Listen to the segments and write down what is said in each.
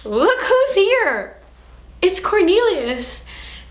Look who's here! It's Cornelius!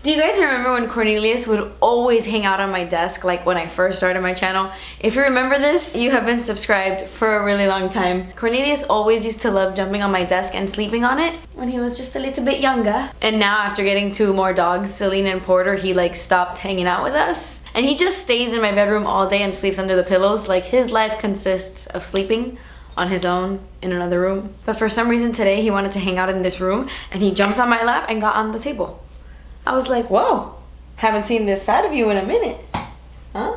Do you guys remember when Cornelius would always hang out on my desk, like when I first started my channel? If you remember this, you have been subscribed for a really long time. Cornelius always used to love jumping on my desk and sleeping on it when he was just a little bit younger. And now after getting 2 more dogs, Selena and Porter, he like stopped hanging out with us. And he just stays in my bedroom all day and sleeps under the pillows. Like his life consists of sleeping on his own in another room. But for some reason today, he wanted to hang out in this room and he jumped on my lap and got on the table. I was like, whoa, haven't seen this side of you in a minute. Huh?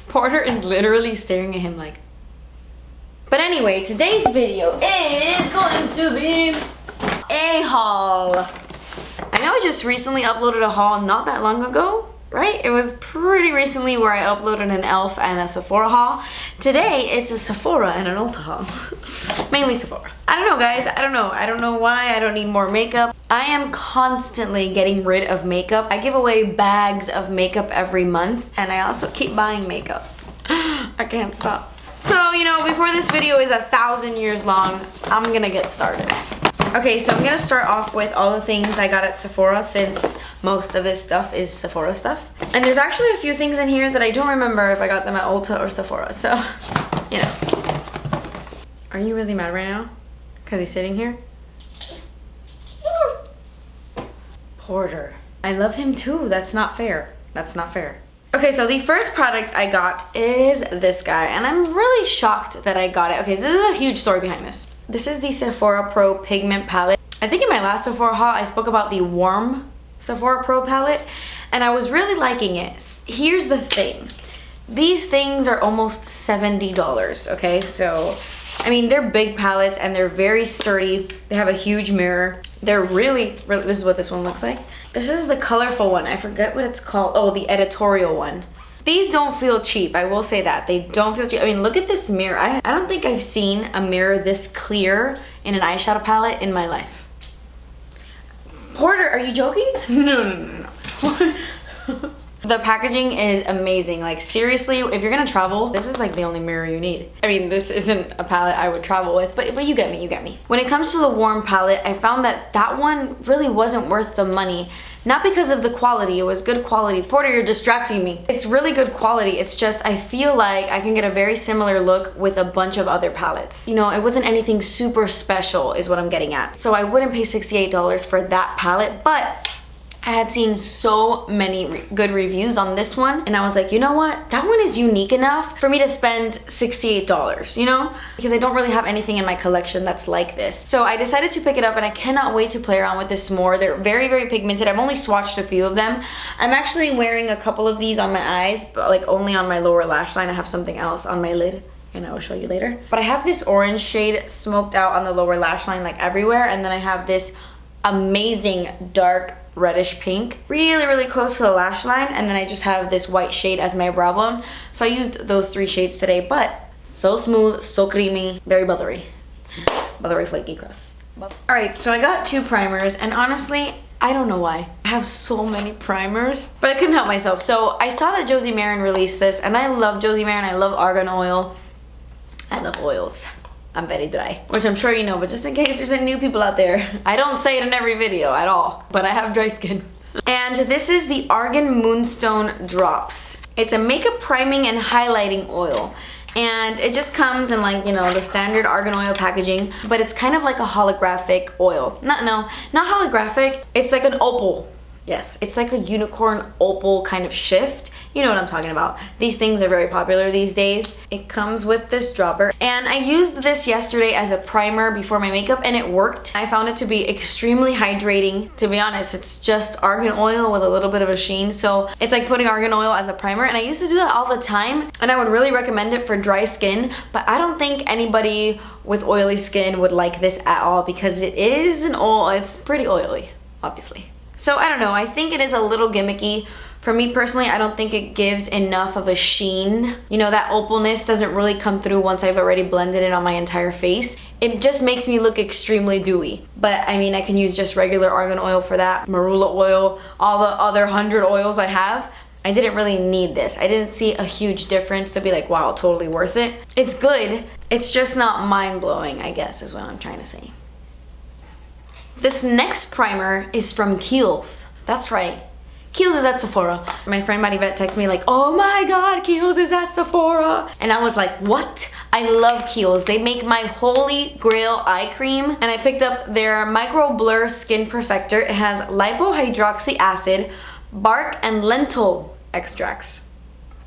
Porter is literally staring at him like. But anyway, today's video is going to be a haul. I know I just recently uploaded a haul not that long ago, right? It was pretty recently where I uploaded an e.l.f. and a Sephora haul. Today, it's a Sephora and an Ulta haul. Mainly Sephora. I don't know, guys. I don't know why I don't need more makeup. I am constantly getting rid of makeup. I give away bags of makeup every month, and I also keep buying makeup. I can't stop. So, you know, before this video is 1,000 years long, I'm gonna get started. Okay, so I'm gonna start off with all the things I got at Sephora, since most of this stuff is Sephora stuff. And there's actually a few things in here that I don't remember if I got them at Ulta or Sephora, so, you know. Are you really mad right now? Because he's sitting here? Porter. I love him too. That's not fair. That's not fair. Okay, so the first product I got is this guy, and I'm really shocked that I got it. Okay, so this is a huge story behind this. This is the Sephora Pro Pigment Palette. I think in my last Sephora haul, I spoke about the Warm Sephora Pro Palette, and I was really liking it. Here's the thing. These things are almost $70, okay? So, I mean, they're big palettes, and they're very sturdy. They have a huge mirror. They're really, this is what this one looks like. This is the colorful one. I forget what it's called. Oh, the Editorial one. These don't feel cheap, I will say that. They don't feel cheap. I mean, look at this mirror. I don't think I've seen a mirror this clear in an eyeshadow palette in my life. Porter, are you joking? No. The packaging is amazing. Like, seriously, if you're gonna travel, this is like the only mirror you need. I mean, this isn't a palette I would travel with, but you get me, you get me. When it comes to the Warm palette, I found that that one really wasn't worth the money. Not because of the quality, it was good quality. Porter, you're distracting me. It's really good quality. It's just, I feel like I can get a very similar look with a bunch of other palettes. You know, it wasn't anything super special is what I'm getting at. So I wouldn't pay $68 for that palette, but I had seen so many good reviews on this one, and I was like, you know what? That one is unique enough for me to spend $68, you know? Because I don't really have anything in my collection that's like this. So I decided to pick it up, and I cannot wait to play around with this more. They're very, very pigmented. I've only swatched a few of them. I'm actually wearing a couple of these on my eyes, but like only on my lower lash line. I have something else on my lid, and I will show you later. But I have this orange shade smoked out on the lower lash line, like everywhere, and then I have this amazing dark reddish pink, really close to the lash line, and then I just have this white shade as my brow bone. So I used those 3 shades today, but so smooth, so creamy, very buttery flaky crust. Alright, so I got 2 primers, and honestly, I don't know why. I have so many primers, but I couldn't help myself. So I saw that Josie Maran released this, and I love Josie Maran. I love argan oil. I love oils. I'm very dry, which I'm sure you know, but just in case there's any new people out there, I don't say it in every video at all, but I have dry skin. And this is the Argan Moonstone Drops. It's a makeup priming and highlighting oil. And it just comes in like, you know, the standard argan oil packaging, but it's kind of like a holographic oil. Not holographic, it's like an opal. Yes, it's like a unicorn opal kind of shift. You know what I'm talking about. These things are very popular these days. It comes with this dropper, and I used this yesterday as a primer before my makeup, and it worked. I found it to be extremely hydrating. To be honest, it's just argan oil with a little bit of a sheen, so it's like putting argan oil as a primer, and I used to do that all the time, and I would really recommend it for dry skin, but I don't think anybody with oily skin would like this at all, because it is an oil. It's pretty oily, obviously. So I don't know, I think it is a little gimmicky. For me personally, I don't think it gives enough of a sheen. You know, that opalness doesn't really come through once I've already blended it on my entire face. It just makes me look extremely dewy. But I mean, I can use just regular argan oil for that, marula oil, all the other 100 oils I have. I didn't really need this. I didn't see a huge difference to be like, wow, totally worth it. It's good. It's just not mind-blowing, I guess, is what I'm trying to say. This next primer is from Kiehls. That's right. Kiehls is at Sephora. My friend Maribet texted me like, oh my god, Kiehls is at Sephora. And I was like, what? I love Kiehls. They make my holy grail eye cream. And I picked up their Micro Blur Skin Perfector. It has lipohydroxy acid, bark, and lentil extracts.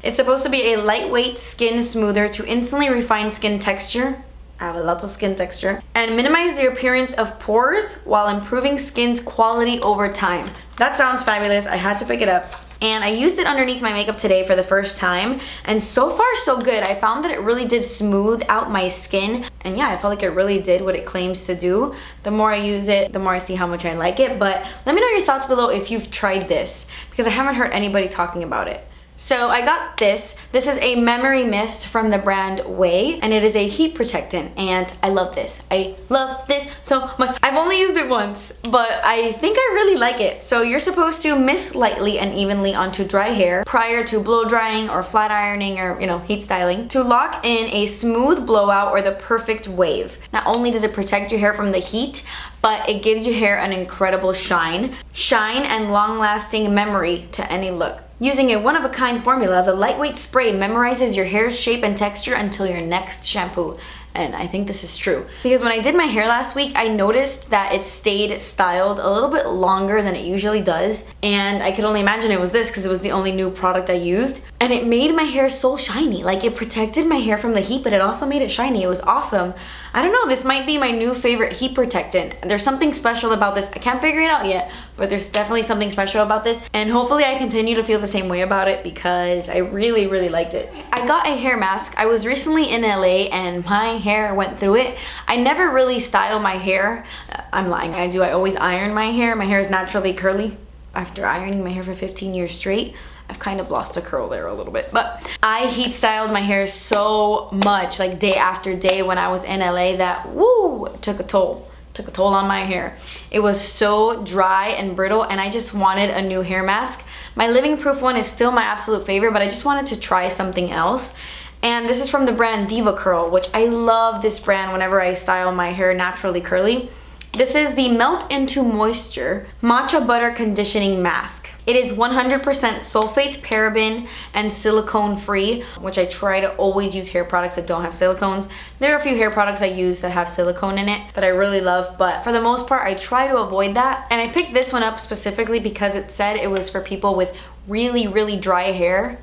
It's supposed to be a lightweight skin smoother to instantly refine skin texture. I have a lot of skin texture. And minimize the appearance of pores while improving skin's quality over time. That sounds fabulous. I had to pick it up. And I used it underneath my makeup today for the first time. And so far, so good. I found that it really did smooth out my skin. And yeah, I felt like it really did what it claims to do. The more I use it, the more I see how much I like it. But let me know your thoughts below if you've tried this, because I haven't heard anybody talking about it. So I got this. This is a memory mist from the brand Oaui, and it is a heat protectant, and I love this. I love this so much. I've only used it once, but I think I really like it. So you're supposed to mist lightly and evenly onto dry hair prior to blow drying or flat ironing or, you know, heat styling to lock in a smooth blowout or the perfect wave. Not only does it protect your hair from the heat, but it gives your hair an incredible shine and long-lasting memory to any look. Using a one-of-a-kind formula, the lightweight spray memorizes your hair's shape and texture until your next shampoo. And I think this is true. Because when I did my hair last week, I noticed that it stayed styled a little bit longer than it usually does. And I could only imagine it was this because it was the only new product I used. And it made my hair so shiny. Like, it protected my hair from the heat, but it also made it shiny. It was awesome. I don't know, this might be my new favorite heat protectant. There's something special about this. I can't figure it out yet, but there's definitely something special about this. And hopefully I continue to feel the same way about it because I really, really liked it. I got a hair mask. I was recently in LA and my hair went through it. I never really style my hair. I'm lying, I do. I always iron my hair. My hair is naturally curly. After ironing my hair for 15 years straight, I've kind of lost a curl there a little bit, but I heat styled my hair so much, like day after day when I was in LA, that woo, it took a toll on my hair. It was so dry and brittle, and I just wanted a new hair mask. My Living Proof one is still my absolute favorite, but I just wanted to try something else. And this is from the brand DevaCurl, which I love this brand whenever I style my hair naturally curly. This is the Melt Into Moisture Matcha Butter Conditioning Mask. It is 100% sulfate, paraben, and silicone free, which I try to always use hair products that don't have silicones. There are a few hair products I use that have silicone in it that I really love, but for the most part, I try to avoid that. And I picked this one up specifically because it said it was for people with really, really dry hair.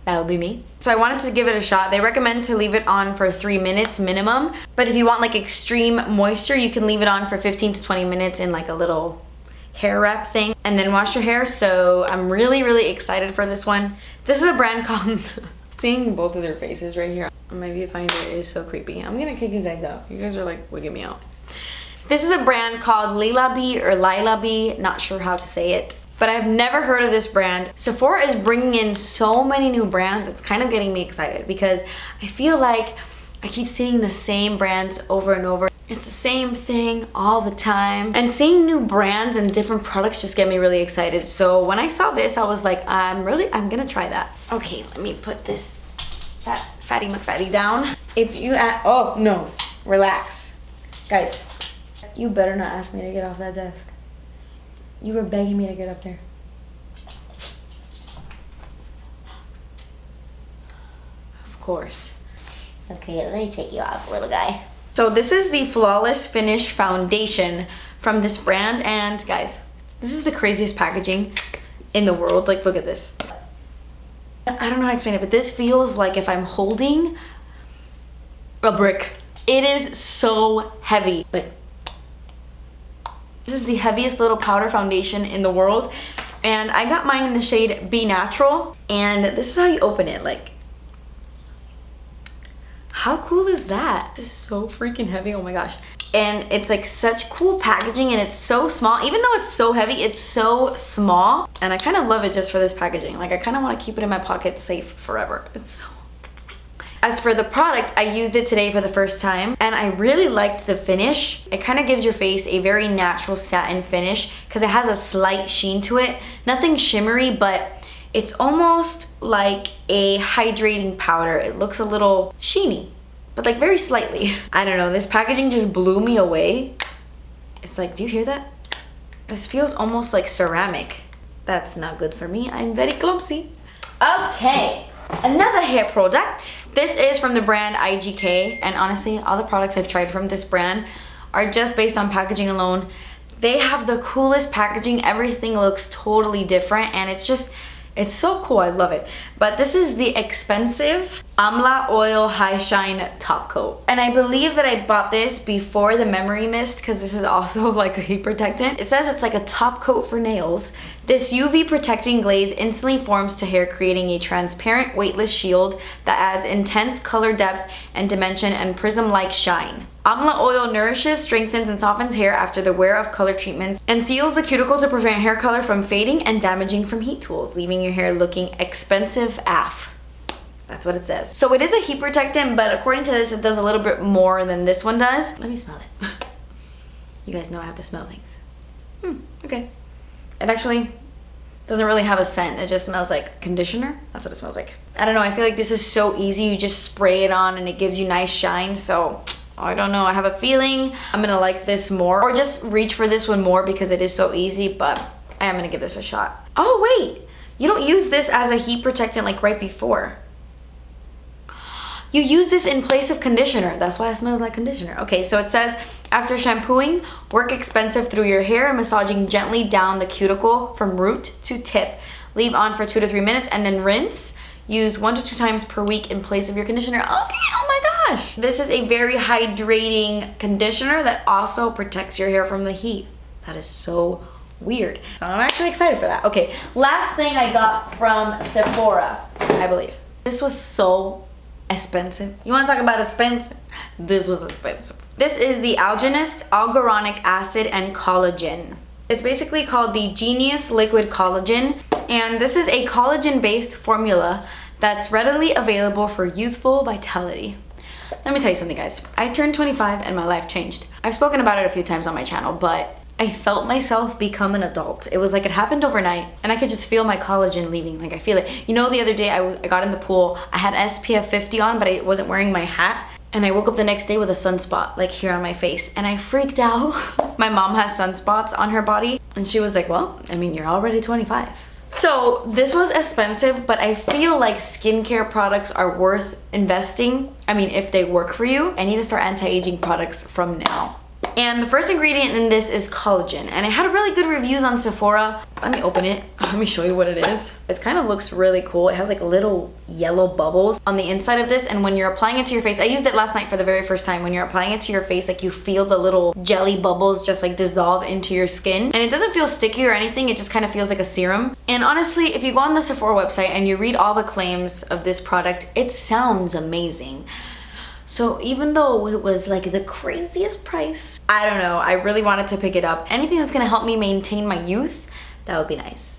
That would be me. So I wanted to give it a shot. They recommend to leave it on for 3 minutes minimum. But if you want like extreme moisture, you can leave it on for 15 to 20 minutes in like a little hair wrap thing and then wash your hair. So I'm really, really excited for this one. This is a brand called... Seeing both of their faces right here, my viewfinder is so creepy. I'm gonna kick you guys out. You guys are like wigging me out. This is a brand called Lilah, not sure how to say it. But I've never heard of this brand. Sephora is bringing in so many new brands. It's kind of getting me excited because I feel like I keep seeing the same brands over and over. It's the same thing all the time. And seeing new brands and different products just get me really excited. So when I saw this, I was like, I'm gonna try that. Okay, let me put this fatty McFatty down. If you oh no, relax. Guys, you better not ask me to get off that desk. You were begging me to get up there. Of course. Okay, let me take you off, little guy. So this is the Flawless Finish Foundation from this brand, and guys, this is the craziest packaging in the world. Like, look at this. I don't know how to explain it, but this feels like if I'm holding a brick. It is so heavy. Like, this is the heaviest little powder foundation in the world, and I got mine in the shade Be Natural, and this is how you open it. Like, how cool is that? This is so freaking heavy, oh my gosh. And it's like such cool packaging, and it's so small. Even though it's so heavy, it's so small, and I kind of love it just for this packaging. Like, I kind of want to keep it in my pocket safe forever. It's so... As for the product, I used it today for the first time, and I really liked the finish. It kind of gives your face a very natural satin finish because it has a slight sheen to it. Nothing shimmery, but it's almost like a hydrating powder. It looks a little sheeny, but like very slightly. I don't know, this packaging just blew me away. It's like, do you hear that? This feels almost like ceramic. That's not good for me. I'm very clumsy. Okay, another hair product. This is from the brand IGK, and honestly, all the products I've tried from this brand are just based on packaging alone. They have the coolest packaging. Everything looks totally different, and it's so cool. I love it. But this is the expensive Amla Oil High Shine Top Coat. And I believe that I bought this before the Memory Mist because this is also like a heat protectant. It says it's like a top coat for nails. This UV protecting glaze instantly forms to hair, creating a transparent, weightless shield that adds intense color depth and dimension and prism-like shine. Amla oil nourishes, strengthens, and softens hair after the wear of color treatments and seals the cuticle to prevent hair color from fading and damaging from heat tools, leaving your hair looking expensive AF. That's what it says. So it is a heat protectant, but according to this, it does a little bit more than this one does. Let me smell it. You guys know I have to smell things. Okay. It actually doesn't really have a scent. It just smells like conditioner. That's what it smells like. I don't know. I feel like this is so easy. You just spray it on and it gives you nice shine. So I don't know. I have a feeling I'm gonna like this more, or just reach for this one more because it is so easy, but I am gonna give this a shot. Oh wait, you don't use this as a heat protectant like right before. You use this in place of conditioner. That's why it smells like conditioner. Okay, so it says, after shampooing, work expensive through your hair, massaging gently down the cuticle from root to tip. Leave on for 2 to 3 minutes and then rinse. Use 1 to 2 times per week in place of your conditioner. Okay, oh my gosh. This is a very hydrating conditioner that also protects your hair from the heat. That is so weird. So I'm actually excited for that. Okay, last thing I got from Sephora, I believe. This was so expensive. You want to talk about expensive? This was expensive. This is the Algenist Hyaluronic Acid and Collagen. It's basically called the Genius Liquid Collagen, and this is a collagen-based formula that's readily available for youthful vitality. Let me tell you something, guys. I turned 25 and my life changed. I've spoken about it a few times on my channel, but I felt myself become an adult. It was like it happened overnight, and I could just feel my collagen leaving. Like, I feel it. You know, the other day I got in the pool, I had SPF 50 on, but I wasn't wearing my hat. And I woke up the next day with a sunspot, like here on my face, and I freaked out. My mom has sunspots on her body, and she was like, well, I mean, you're already 25. So this was expensive, but I feel like skincare products are worth investing. I mean, if they work for you. I need to start anti-aging products from now. And the first ingredient in this is collagen, and it had really good reviews on Sephora. Let me open it. Let me show you what it is. It kind of looks really cool. It has like little yellow bubbles on the inside of this, and when you're applying it to your face, I used it last night for the very first time. When you're applying it to your face, like, you feel the little jelly bubbles just like dissolve into your skin, and it doesn't feel sticky or anything. It just kind of feels like a serum. And honestly, if you go on the Sephora website and you read all the claims of this product, it sounds amazing. So even though it was like the craziest price, I don't know, I really wanted to pick it up. Anything that's gonna help me maintain my youth, that would be nice.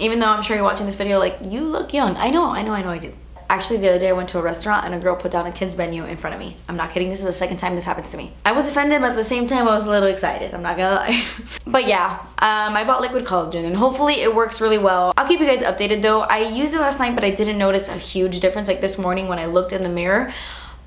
Even though I'm sure you're watching this video like, you look young. I know I do. Actually, the other day I went to a restaurant and a girl put down a kid's menu in front of me. I'm not kidding, this is the second time this happens to me. I was offended, but at the same time I was a little excited, I'm not gonna lie. But yeah, I bought liquid collagen and hopefully it works really well. I'll keep you guys updated though. I used it last night, but I didn't notice a huge difference. Like this morning when I looked in the mirror,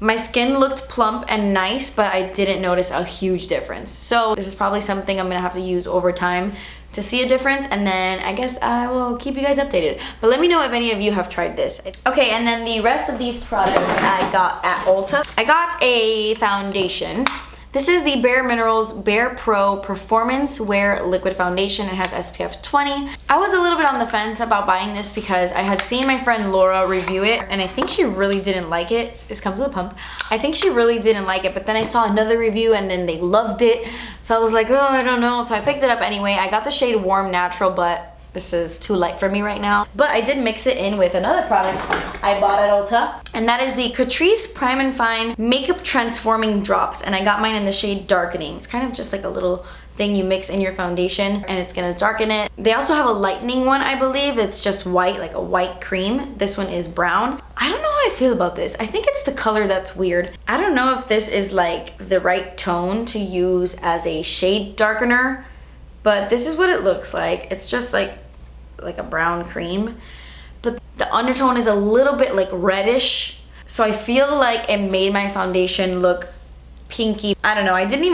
my skin looked plump and nice, but I didn't notice a huge difference. So this is probably something I'm gonna have to use over time to see a difference, and then I guess I will keep you guys updated. But let me know if any of you have tried this. Okay, and then the rest of these products I got at Ulta. I got a foundation. This is the Bare Minerals Bare Pro Performance Wear Liquid Foundation. It has SPF 20. I was a little bit on the fence about buying this because I had seen my friend Laura review it, and I think she really didn't like it. This comes with a pump. I think she really didn't like it, but then I saw another review and then they loved it. So I was like, oh, I don't know. So I picked it up anyway. I got the shade Warm Natural, but this is too light for me right now. But I did mix it in with another product I bought at Ulta, and that is the Catrice Prime and Fine Makeup Transforming Drops, and I got mine in the shade Darkening. It's kind of just like a little thing you mix in your foundation and it's gonna darken it. They also have a lightening one, I believe. It's just white, like a white cream. This one is brown. I don't know how I feel about this. I think it's the color that's weird. I don't know if this is like the right tone to use as a shade darkener, but this is what it looks like. It's just like a brown cream, but the undertone is a little bit like reddish. So I feel like it made my foundation look pinky. I don't know, I didn't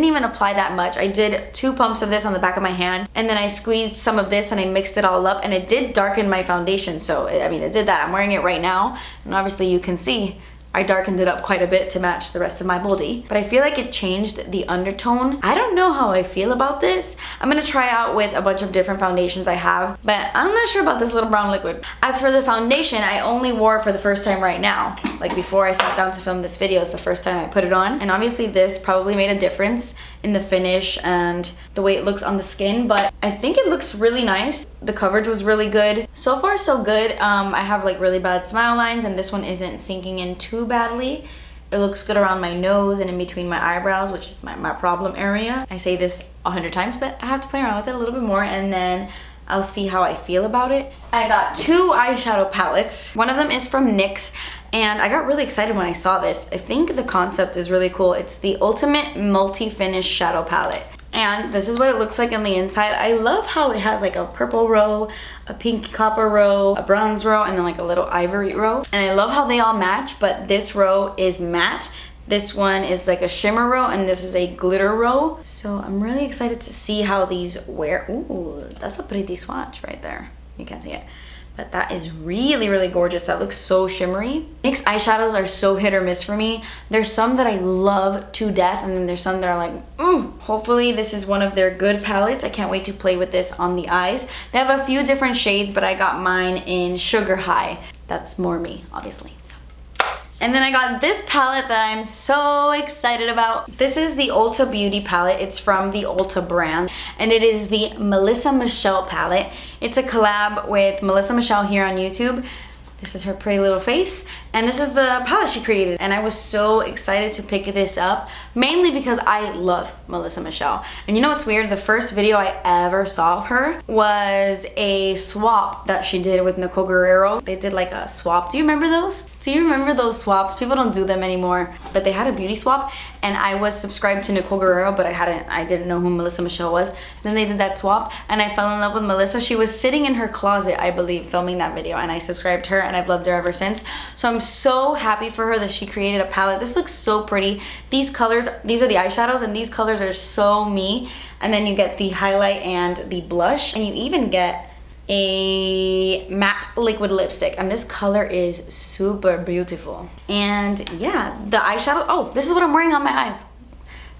even apply that much. I did 2 pumps of this on the back of my hand, and then I squeezed some of this and I mixed it all up, and it did darken my foundation. So I mean, it did that. I'm wearing it right now, and obviously you can see I darkened it up quite a bit to match the rest of my body, but I feel like it changed the undertone. I don't know how I feel about this. I'm gonna try out with a bunch of different foundations I have, but I'm not sure about this little brown liquid. As for the foundation, I only wore it for the first time right now. Like before I sat down to film this video, it's the first time I put it on. And obviously this probably made a difference in the finish and the way it looks on the skin, but I think it looks really nice. The coverage was really good. So far so good. I have like really bad smile lines, and this one isn't sinking in too badly. It looks good around my nose and in between my eyebrows, which is my problem area. I say this 100 times, but I have to play around with it a little bit more, and then I'll see how I feel about it. I got 2 eyeshadow palettes. One of them is from NYX, and I got really excited when I saw this. I think the concept is really cool. It's the Ultimate Multi-Finish Shadow Palette. And this is what it looks like on the inside. I love how it has like a purple row, a pink copper row, a bronze row, and then like a little ivory row. And I love how they all match, but this row is matte. This one is like a shimmer row, and this is a glitter row. So I'm really excited to see how these wear. Ooh, that's a pretty swatch right there. You can't see it, but that is really, really gorgeous. That looks so shimmery. NYX eyeshadows are so hit or miss for me. There's some that I love to death, and then there's some that are like, hopefully this is one of their good palettes. I can't wait to play with this on the eyes. They have a few different shades, but I got mine in Sugar High. That's more me, obviously. And then I got this palette that I'm so excited about. This is the Ulta Beauty palette. It's from the Ulta brand, and it is the Melissa Michelle palette. It's a collab with Melissa Michelle here on YouTube. This is her pretty little face, and this is the palette she created, and I was so excited to pick this up, mainly because I love Melissa Michelle. And you know what's weird? The first video I ever saw of her was a swap that she did with Nicole Guerrero. They did like a swap. Do you remember those? Do you remember those swaps? People don't do them anymore, but they had a beauty swap, and I was subscribed to Nicole Guerrero, but I didn't know who Melissa Michelle was. Then they did that swap, and I fell in love with Melissa. She was sitting in her closet, I believe, filming that video, and I subscribed to her, and I've loved her ever since. So I'm so happy for her that she created a palette. This looks so pretty. These colors, these are the eyeshadows, and these colors are so me. And then you get the highlight and the blush, and you even get a matte liquid lipstick, and this color is super beautiful. And yeah, the eyeshadow, oh, this is what I'm wearing on my eyes.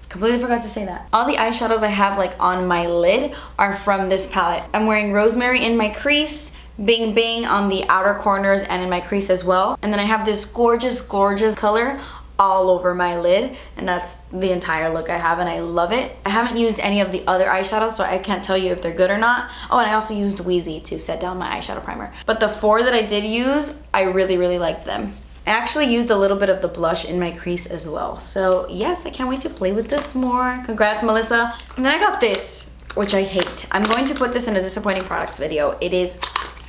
Completely forgot to say that. All the eyeshadows I have like on my lid are from this palette. I'm wearing Rosemary in my crease, Bing Bing on the outer corners and in my crease as well. And then I have this gorgeous, gorgeous color all over my lid, and that's the entire look I have, and I love it. I haven't used any of the other eyeshadows, so I can't tell you if they're good or not. Oh, and I also used Wheezy to set down my eyeshadow primer. But the 4 that I did use, I really, really liked them. I actually used a little bit of the blush in my crease as well. So yes, I can't wait to play with this more. Congrats, Melissa. And then I got this, which I hate. I'm going to put this in a disappointing products video. It is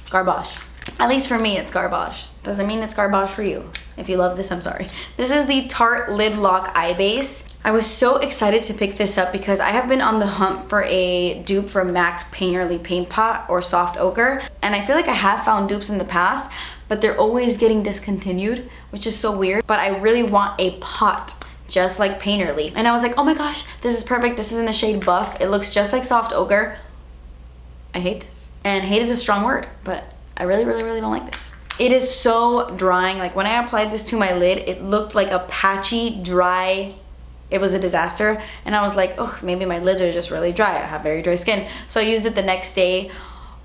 garbage. At least for me, it's garbage. Doesn't mean it's garbage for you. If you love this, I'm sorry. This is the Tarte Lid Lock Eye Base. I was so excited to pick this up because I have been on the hunt for a dupe for MAC Painterly Paint Pot or Soft Ochre. And I feel like I have found dupes in the past, but they're always getting discontinued, which is so weird. But I really want a pot just like Painterly. And I was like, oh my gosh, this is perfect. This is in the shade Buff. It looks just like Soft Ochre. I hate this. And hate is a strong word, but I really, really, really don't like this. It is so drying. Like when I applied this to my lid, it looked like a patchy, dry, it was a disaster. And I was like, oh, maybe my lids are just really dry. I have very dry skin. So I used it the next day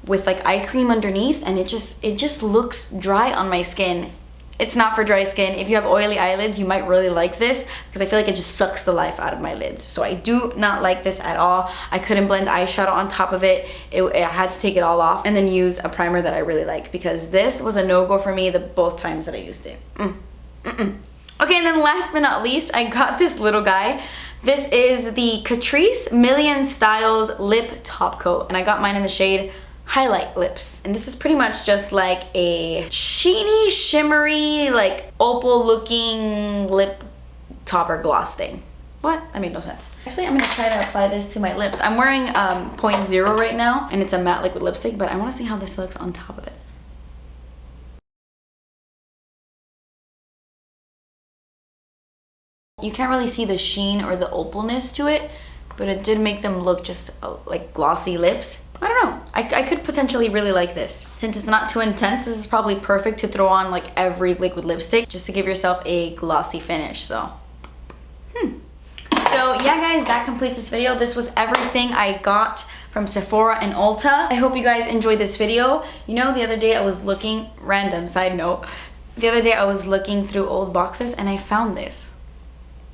with like eye cream underneath, and it just looks dry on my skin. It's not for dry skin. If you have oily eyelids, you might really like this because I feel like it just sucks the life out of my lids. So I do not like this at all. I couldn't blend eyeshadow on top of it. I had to take it all off and then use a primer that I really like, because this was a no-go for me both times that I used it. Okay, and then last but not least, I got this little guy. This is the Catrice Million Styles Lip Top Coat, and I got mine in the shade Highlight Lips. And this is pretty much just like a sheeny, shimmery, like opal looking lip topper gloss thing. What? That made no sense. Actually, I'm gonna try to apply this to my lips. I'm wearing 0.0 right now, and it's a matte liquid lipstick, but I wanna see how this looks on top of it. You can't really see the sheen or the opalness to it, but it did make them look just like glossy lips. I don't know. I could potentially really like this. Since it's not too intense, this is probably perfect to throw on like every liquid lipstick just to give yourself a glossy finish. So yeah guys, that completes this video. This was everything I got from Sephora and Ulta. I hope you guys enjoyed this video. You know, the other day I was looking, random side note, the other day I was looking through old boxes and I found this.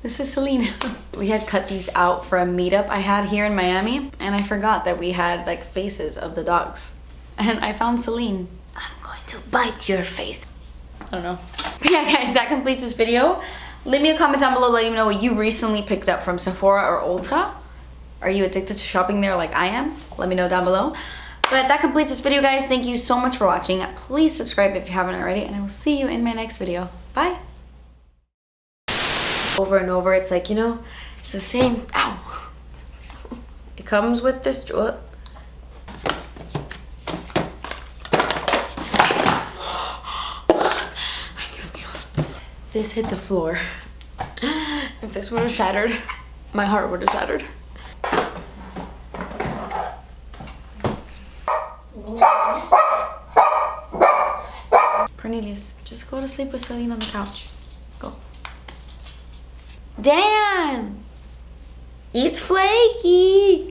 This is Celine. We had cut these out for a meetup I had here in Miami, and I forgot that we had like faces of the dogs. And I found Celine. I'm going to bite your face. I don't know. But yeah guys, that completes this video. Leave me a comment down below letting me know what you recently picked up from Sephora or Ulta. Are you addicted to shopping there like I am? Let me know down below. But that completes this video guys. Thank you so much for watching. Please subscribe if you haven't already, and I will see you in my next video. Bye. Over and over, it's like, you know, it's the same. Ow. It comes with this. This hit the floor. If this would have shattered, my heart would have shattered. Cornelius, just go to sleep with Celine on the couch. Go. Dan! It's flaky!